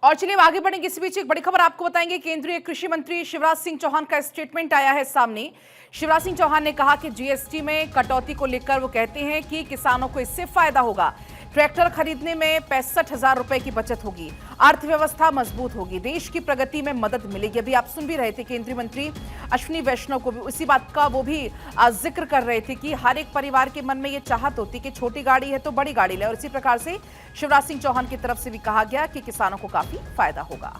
और चलिए आगे बढ़ेंगे। इस बीच एक बड़ी खबर आपको बताएंगे। केंद्रीय कृषि मंत्री शिवराज सिंह चौहान का स्टेटमेंट आया है सामने। शिवराज सिंह चौहान ने कहा कि जीएसटी में कटौती को लेकर वो कहते हैं कि किसानों को इससे फायदा होगा। ट्रैक्टर खरीदने में 65,000 रुपए की बचत होगी, अर्थव्यवस्था मजबूत होगी, देश की प्रगति में मदद मिलेगी। अभी आप सुन भी रहे थे केंद्रीय मंत्री अश्विनी वैष्णव को भी उसी बात का वो भी जिक्र कर रहे थे कि हर एक परिवार के मन में ये चाहत होती कि छोटी गाड़ी है तो बड़ी गाड़ी ले। और इसी प्रकार से शिवराज सिंह चौहान की तरफ से भी कहा गया कि किसानों को काफी फायदा होगा।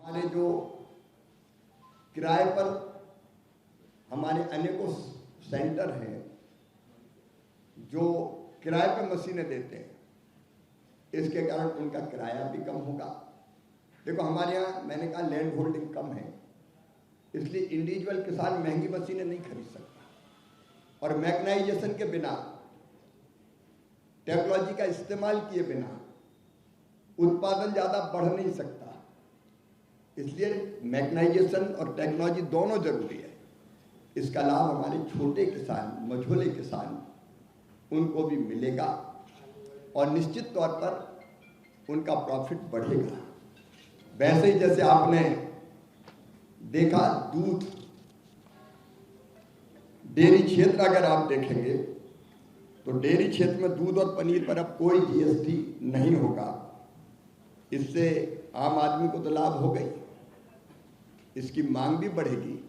हमारे जो किराए पर हमारे अनेकों सेंटर हैं जो किराए पर मशीनें देते हैं, इसके कारण उनका किराया भी कम होगा। देखो हमारे यहाँ मैंने कहा लैंड होल्डिंग कम है, इसलिए इंडिविजुअल किसान महंगी मशीनें नहीं खरीद सकता और मैकेनाइजेशन के बिना, टेक्नोलॉजी का इस्तेमाल किए बिना उत्पादन ज़्यादा बढ़ नहीं सकता। इसलिए मैकेनाइजेशन और टेक्नोलॉजी दोनों जरूरी है। इसका लाभ हमारे छोटे किसान, मझोले किसान, उनको भी मिलेगा और निश्चित तौर पर उनका प्रॉफिट बढ़ेगा। वैसे ही जैसे आपने देखा दूध डेयरी क्षेत्र, अगर आप देखेंगे तो डेयरी क्षेत्र में दूध और पनीर पर अब कोई जीएसटी नहीं होगा। इससे आम आदमी को तो लाभ हो गई, इसकी मांग भी बढ़ेगी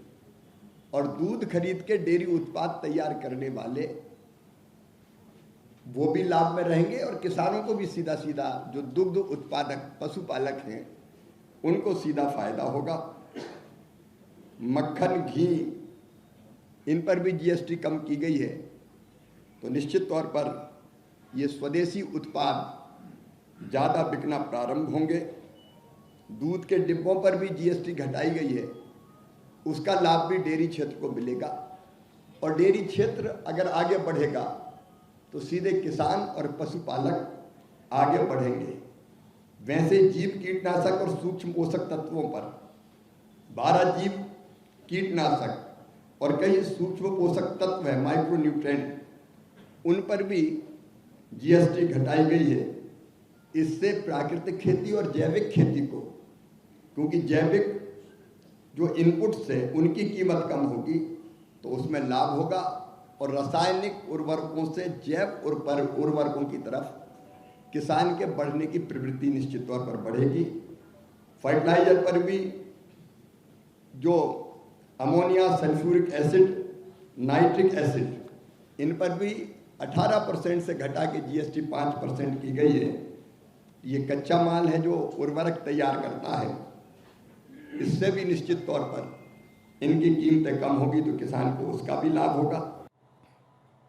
और दूध खरीद के डेयरी उत्पाद तैयार करने वाले वो भी लाभ में रहेंगे और किसानों को भी सीधा सीधा, जो दुग्ध उत्पादक पशुपालक हैं, उनको सीधा फायदा होगा। मक्खन, घी, इन पर भी जीएसटी कम की गई है, तो निश्चित तौर पर ये स्वदेशी उत्पाद ज़्यादा बिकना प्रारंभ होंगे। दूध के डिब्बों पर भी जीएसटी घटाई गई है, उसका लाभ भी डेयरी क्षेत्र को मिलेगा और डेयरी क्षेत्र अगर आगे बढ़ेगा तो सीधे किसान और पशुपालक आगे बढ़ेंगे। वैसे जीव कीटनाशक और सूक्ष्म पोषक तत्वों पर 12 जीव कीटनाशक और कई सूक्ष्म पोषक तत्व है, माइक्रो न्यूट्रिएंट, उन पर भी जीएसटी घटाई गई है। इससे प्राकृतिक खेती और जैविक खेती को, क्योंकि जैविक जो इनपुट्स है उनकी कीमत कम होगी तो उसमें लाभ होगा और रासायनिक उर्वरकों से जैव उर्वरकों की तरफ किसान के बढ़ने की प्रवृत्ति निश्चित तौर पर बढ़ेगी। फर्टिलाइजर पर भी जो ammonia, sulphuric acid, nitric acid, इन पर भी 18% से घटा के जीएसटी 5% की गई है। ये कच्चा माल है जो उर्वरक तैयार करता है, इससे भी निश्चित तौर पर इनकी कीमतें कम होगी तो किसान को उसका भी लाभ होगा।